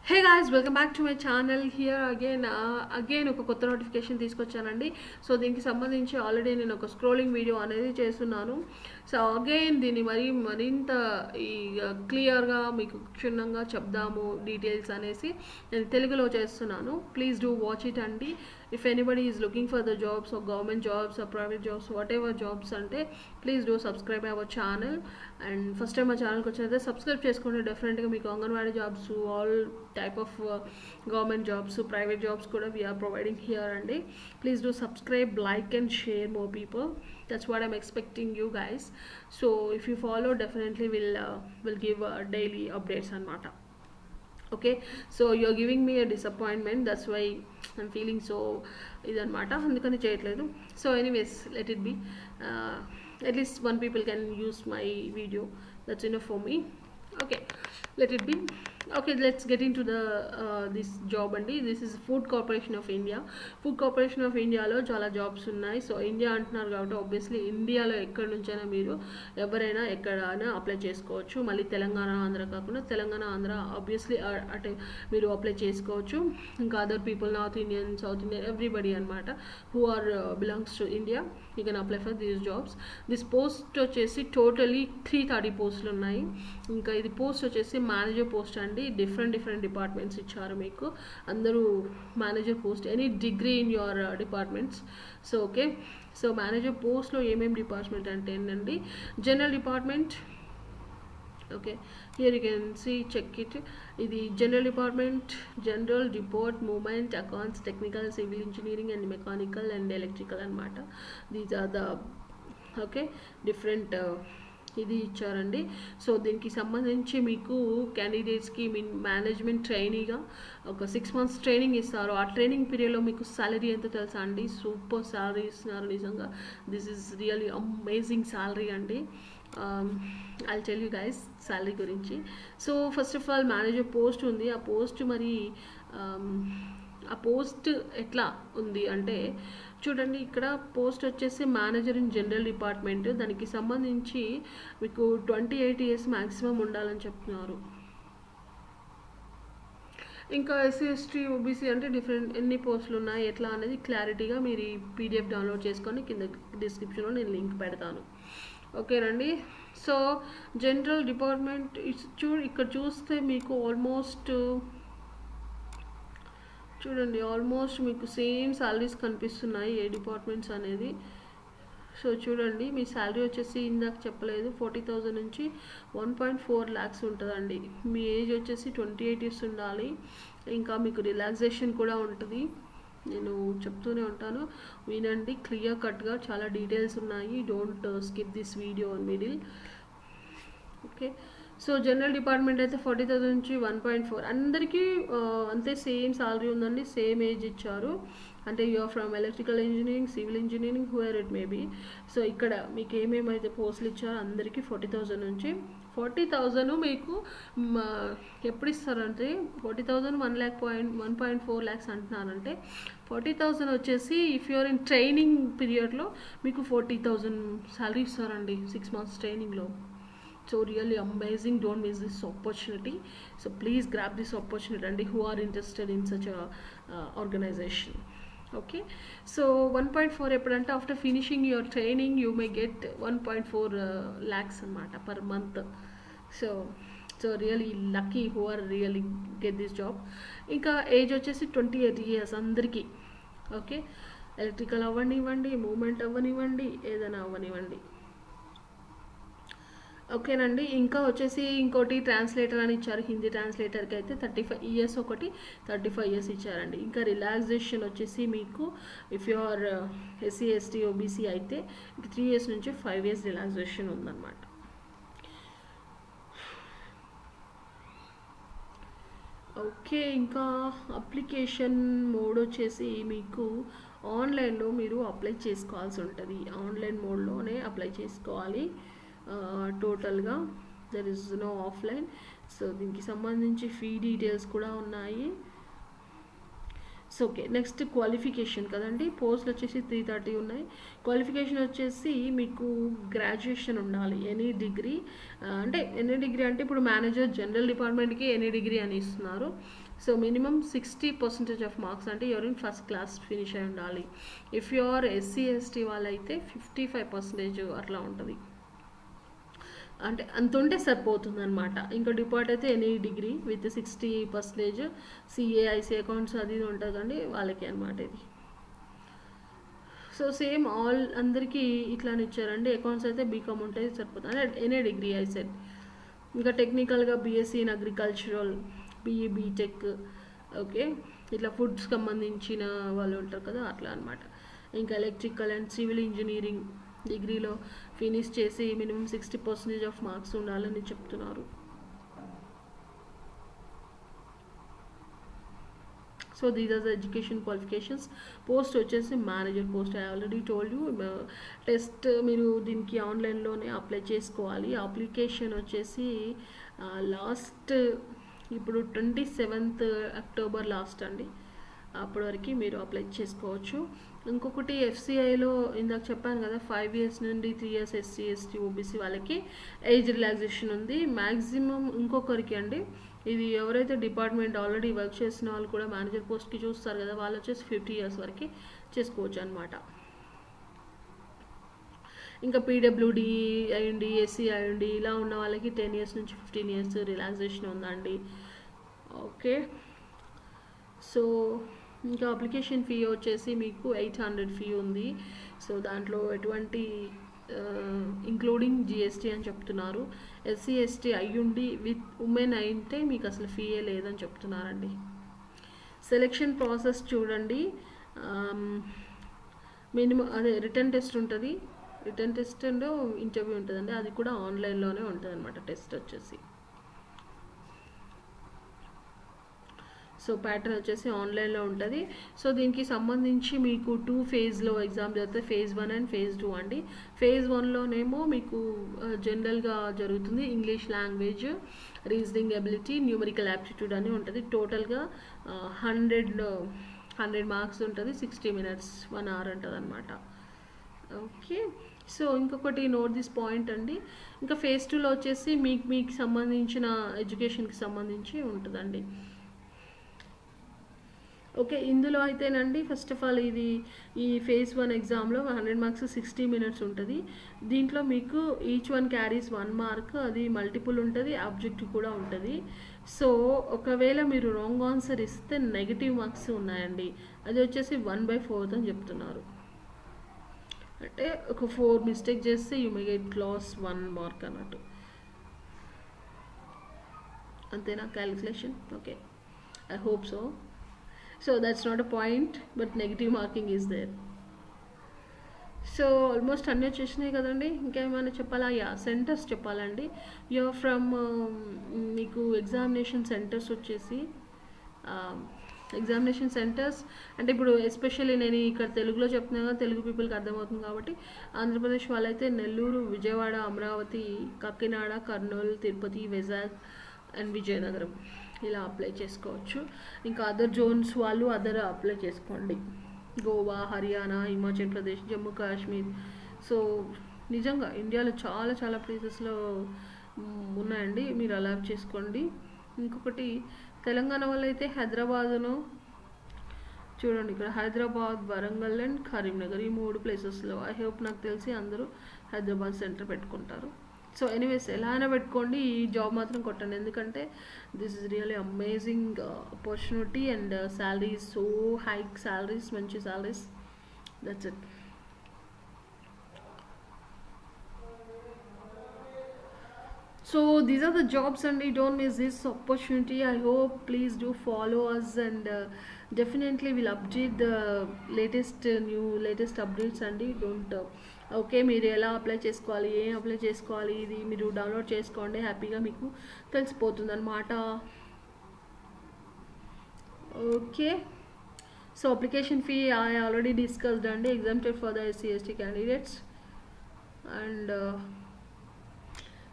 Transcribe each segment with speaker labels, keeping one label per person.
Speaker 1: Hey guys, welcome back to my channel. Here again ఒక కొత్త notification తీసుకొచ్చానండి. So దీనికి సంబంధించి ఆల్రెడీ నేను ఒక స్క్రోలింగ్ వీడియో అనేది చేస్తున్నాను. సో అగైన్ దీన్ని మరింత ఈ క్లియర్గా మీకు క్షుణ్ణంగా చెప్దాము డీటెయిల్స్ అనేసి నేను తెలుగులో చేస్తున్నాను. ప్లీజ్ డూ వాచ్ ఇట్ అండి. If anybody is looking for the jobs or government jobs or private jobs, whatever jobs ante, please do subscribe our channel. And first time my channel kochinaithe subscribe chesukonడి. Definitely ga meeku anganwadi jobs, all type of government jobs, private jobs kuda we are providing here andi. Please do subscribe, like and share more people. That's what I'm expecting you guys. So if you follow, definitely will give daily updates anamata. Okay, so you're giving me a disappointment, that's why I'm feeling so idanmata andukani cheyatledu. So anyways, let it be. At least one people can use my video, that's enough for me. Okay, let it be. Okay, let's get into the this job andi. This is Food Corporation of India. Food Corporation of India lo chala jobs unnai. So India antunaru kabatti obviously India lo ekkada nunchana meeru evaraina ekkadana apply chesukovachu. Malli Telangana Andhra kakunda Telangana Andhra obviously ate meeru apply chesukovachu. Inka other people, North Indian, South Indian, everybody anamata who are belongs to India, you can apply for these jobs. This post vachesi totally 330 posts unnai. Inka idi post vachesi manager post and different departments icharu meeku andaru manager post, any degree in your departments. So okay, so manager post lo em department ante andi general department. Okay, here you can see, check it. Idi general department, general report, movement, accounts, technical, civil engineering and mechanical and electrical anamata. These are the okay different ఇది ఇచ్చారండి. So దీనికి సంబంధించి మీకు క్యాండిడేట్స్కి management ట్రైనీగా ఒక 6 months training ఇస్తారు. ఆ training పీరియడ్లో మీకు సాలరీ ఎంత తెలుసా అండి? సూపర్ సాలరీ ఇస్తున్నారు నిజంగా. This is really amazing salary అండి. I tell you guys salary గురించి. So first of all manager post ఉంది. ఆ పోస్ట్ మరి ఆ పోస్ట్ ఎట్లా ఉంది అంటే చూడండి, ఇక్కడ పోస్ట్ వచ్చేసి మేనేజర్ ఇన్ జనరల్ డిపార్ట్మెంట్. దానికి సంబంధించి మీకు 28 years మ్యాక్సిమం ఉండాలని చెప్తున్నారు. ఇంకా ఎస్సీ ఎస్టీ ఓబీసీ అంటే డిఫరెంట్ ఎన్ని పోస్టులు ఉన్నాయి ఎట్లా అనేది క్లారిటీగా మీరు ఈ పీడిఎఫ్ డౌన్లోడ్ చేసుకొని కింద డిస్క్రిప్షన్లో నేను లింక్ పెడతాను. ఓకేనండి. సో జనరల్ డిపార్ట్మెంట్ ఇక్కడ చూస్తే మీకు చూడండి ఆల్మోస్ట్ మీకు సేమ్ సాలరీస్ కనిపిస్తున్నాయి ఏ డిపార్ట్మెంట్స్ అనేది. సో చూడండి, మీ శాలరీ వచ్చేసి ఇందాక చెప్పలేదు 40,000 నుంచి 1.4 lakhs ఉంటుందండి. మీ ఏజ్ వచ్చేసి 28 years ఉండాలి. ఇంకా మీకు రిలాక్సేషన్ కూడా ఉంటుంది. నేను చెప్తూనే ఉంటాను, వినండి క్లియర్ కట్గా, చాలా డీటెయిల్స్ ఉన్నాయి. Don't skip this video in middle. Okay, so general department అయితే 40,000 నుంచి 1.4 అందరికీ అంతే సేమ్ సాలరీ ఉందండి. సేమ్ ఏజ్ ఇచ్చారు. అంటే you are from electrical engineering, civil engineering, whoever it may be. So ఇక్కడ మీకు ఏమేమైతే పోస్టులు ఇచ్చారో అందరికీ 40,000 నుంచి 40,000 మీకు ఎప్పుడు ఇస్తారంటే 40,000 1.4 lakhs అంటున్నారంటే 40,000 వచ్చేసి ఇఫ్ యూఆర్ ఇన్ ట్రైనింగ్ పీరియడ్లో మీకు 40,000 సాలరీ ఇస్తారండి 6 months ట్రైనింగ్లో. So really amazing, don't miss this opportunity. So please grab this opportunity and who are interested in such a organization. Okay, so 1.4 eppudante after finishing your training you may get 1.4 lakhs anamata per month. So really lucky who are really get this job. Inka age vachesi 28 years andariki. Okay, electrical avvanivandi, movement avvanivandi, edana avvanivandi. ఓకేనండి. ఇంకా వచ్చేసి ఇంకోటి translator అని ఇచ్చారు. హిందీ ట్రాన్స్లేటర్కి అయితే 35 years ఒకటి 35 years ఇచ్చారండి. ఇంకా రిలాక్సేషన్ వచ్చేసి మీకు if you are SC ST OBC అయితే 3 years నుంచి 5 years రిలాక్సేషన్ ఉందన్నమాట. ఓకే, ఇంకా అప్లికేషన్ మోడ్ వచ్చేసి మీకు ఆన్లైన్లో మీరు అప్లై చేసుకోవాల్సి ఉంటుంది. ఆన్లైన్ మోడ్లోనే అప్లై చేసుకోవాలి టోటల్గా, there is no offline. So దీనికి సంబంధించి ఫీ డీటెయిల్స్ కూడా ఉన్నాయి. సో ఓకే, నెక్స్ట్ క్వాలిఫికేషన్ కదండి. పోస్టులు వచ్చేసి 330 ఉన్నాయి. క్వాలిఫికేషన్ వచ్చేసి మీకు గ్రాడ్యుయేషన్ ఉండాలి, ఎనీ డిగ్రీ. అంటే ఎనీ డిగ్రీ అంటే ఇప్పుడు మేనేజర్ జనరల్ డిపార్ట్మెంట్కి ఎనీ డిగ్రీ అని ఇస్తున్నారు. సో మినిమం 60% ఆఫ్ మార్క్స్, అంటే ఎవరు ఫస్ట్ క్లాస్ ఫినిష్ అయి ఉండాలి. If you are SC ST వాళ్ళైతే 55% అట్లా ఉంటుంది. అంటే అంత ఉంటే సరిపోతుంది అనమాట. ఇంకా డిపార్ట్ అయితే any degree with 60%. CA IC accounts అది ఇది ఉంటుంది కండి వాళ్ళకి అనమాట ఇది. సో సేమ్ ఆల్ అందరికీ ఇట్లానే ఇచ్చారండి. అకౌంట్స్ అయితే బీకామ్ ఉంటుంది సరిపోతుంది, అంటే ఎనీ డిగ్రీ ఐ సెడ్. ఇంకా టెక్నికల్గా BSc in agricultural, BE BTech, okay, ఇట్లా ఫుడ్స్ సంబంధించిన వాళ్ళు ఉంటారు కదా అట్లా అనమాట. ఇంకా ఎలక్ట్రికల్ అండ్ సివిల్ ఇంజనీరింగ్ డిగ్రీలో ఫినిష్ చేసి మినిమం 60% ఆఫ్ మార్క్స్ ఉండాలని చెప్తున్నారు. So these are the education qualifications. Post వచ్చేసి manager post. I already told you. Test మీరు దీనికి ఆన్లైన్లోనే అప్లై చేసుకోవాలి. అప్లికేషన్ వచ్చేసి లాస్ట్ ఇప్పుడు 27th అక్టోబర్ లాస్ట్ అండి. అప్పటి వరకు మీరు అప్లై చేసుకోవచ్చు. ఇంకొకటి ఎఫ్సిఐలో ఇందాక చెప్పాను కదా 5 years నుండి 3 years ఎస్సీ ఎస్టీ ఓబీసీ వాళ్ళకి ఏజ్ రిలాక్సేషన్ ఉంది. మ్యాక్సిమం ఇంకొకరికి అండి, ఇది ఎవరైతే డిపార్ట్మెంట్ ఆల్రెడీ వర్క్ చేసిన వాళ్ళు కూడా మేనేజర్ పోస్ట్కి చూస్తారు కదా, వాళ్ళు వచ్చేసి 50 years వరకు చేసుకోవచ్చు అనమాట. ఇంకా పీడబ్ల్యూడి అయ్యండి, ఎస్సీ అయ్యండి, ఇలా ఉన్న వాళ్ళకి 10 years నుంచి 15 years రిలాక్సేషన్ ఉందండి. ఓకే, సో ఇంకా అప్లికేషన్ ఫీ వచ్చేసి మీకు 800 ఫీ ఉంది. సో దాంట్లో ఎటువంటి ఇంక్లూడింగ్ జిఎస్టీ అని చెప్తున్నారు. ఎస్సీ ఎస్టీ అయ్యుండి విత్ ఉమెన్ అయితే మీకు అసలు ఫీయే లేదని చెప్తున్నారండి. సెలెక్షన్ ప్రాసెస్ చూడండి, మినిమం అదే రిటర్న్ టెస్ట్ ఉంటుంది. రిటర్న్ టెస్ట్ అండ్ ఇంటర్వ్యూ ఉంటుందండి, అది కూడా ఆన్లైన్లోనే ఉంటుంది అనమాట టెస్ట్ వచ్చేసి. సో ప్యాటర్న్ వచ్చేసి ఆన్లైన్లో ఉంటుంది. సో దీనికి సంబంధించి మీకు 2 phases ఎగ్జామ్ జరుగుతుంది. phase 1 అండ్ phase 2 అండి. phase 1లోనేమో మీకు జనరల్గా జరుగుతుంది. English language, reasoning ability, numerical aptitude అని ఉంటుంది. టోటల్గా 100 మార్క్స్ ఉంటుంది. 60 minutes 1 hour ఉంటుంది అనమాట. ఓకే, సో ఇంకొకటి నోట్ దిస్ పాయింట్ అండి. ఇంకా phase 2లో వచ్చేసి మీకు సంబంధించిన ఎడ్యుకేషన్కి సంబంధించి ఉంటుందండి. ఓకే, ఇందులో అయితేనండి ఫస్ట్ ఆఫ్ ఆల్ ఇది ఈ phase 1 ఎగ్జామ్లో 100 marks 60 minutes ఉంటుంది. దీంట్లో మీకు ఈచ్ వన్ క్యారీస్ 1 mark, అది మల్టిపుల్ ఉంటుంది, ఆబ్జెక్టివ్ కూడా ఉంటుంది. సో ఒకవేళ మీరు రాంగ్ ఆన్సర్ ఇస్తే నెగిటివ్ మార్క్స్ ఉన్నాయండి. అది వచ్చేసి 1/4 అని చెప్తున్నారు. అంటే ఒక 4 మిస్టేక్ చేస్తే you may get lost 1 mark అన్నట్టు. అంతేనా calculation? Okay, I hope so. So that's not a point, but negative marking is there. So almost అన్నీ వచ్చేసినాయి కదండి. ఇంకేమైనా చెప్పాలా? యా, సెంటర్స్ చెప్పాలండి. యూఆర్ ఫ్రమ్ మీకు ఎగ్జామినేషన్ సెంటర్స్ వచ్చేసి ఎగ్జామినేషన్ సెంటర్స్ అంటే ఇప్పుడు ఎస్పెషల్లీ నేను ఇక్కడ తెలుగులో చెప్తున్నాను కదా, తెలుగు పీపుల్కి అర్థమవుతుంది కాబట్టి. ఆంధ్రప్రదేశ్ వాళ్ళైతే నెల్లూరు, విజయవాడ, అమరావతి, కాకినాడ, కర్నూలు, తిరుపతి, వైజాగ్ అండ్ విజయనగరం ఇలా అప్లై చేసుకోవచ్చు. ఇంకా అదర్ జోన్స్ వాళ్ళు అదర్ అప్లై చేసుకోండి. గోవా, హర్యానా, హిమాచల్ ప్రదేశ్, జమ్మూ కాశ్మీర్. సో నిజంగా ఇండియాలో చాలా చాలా ప్లేసెస్లో ఉన్నాయండి, మీరు అలా చేసుకోండి. ఇంకొకటి తెలంగాణ వాళ్ళు అయితే హైదరాబాదును చూడండి, ఇక్కడ హైదరాబాద్, వరంగల్ అండ్ కరీంనగర్ ఈ 3 ప్లేసెస్లో. ఐ హోప్ నాకు తెలిసి అందరూ హైదరాబాద్ సెంటర్ పెట్టుకుంటారు. సో ఎనీవేస్ ఎలా అయినా పెట్టుకోండి, ఈ జాబ్ మాత్రం కొట్టండి. ఎందుకంటే this is really amazing opportunity and salaries so hike salaries, మంచి salaries. That's it. So these are the jobs and don't miss this opportunity. I hope please do follow us and definitely we'll update the latest updates and don't okay, మీరు ఎలా apply చేసుకోవాలి, ఏం apply చేసుకోవాలి, ఇది మీరు download చేసుకోండి, హ్యాపీగా మీకు తెలిసిపోతుంది అనమాట. Okay, so application fee I already discussed అండి, exempted for the SC/ST candidates. And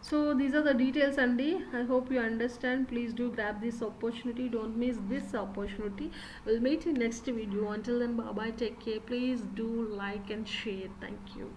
Speaker 1: So these are the details, Andy. I hope you understand. Please do grab this opportunity. Don't miss this opportunity. We'll meet in next video. Until then, bye bye. Take care. Please do like and share. Thank you.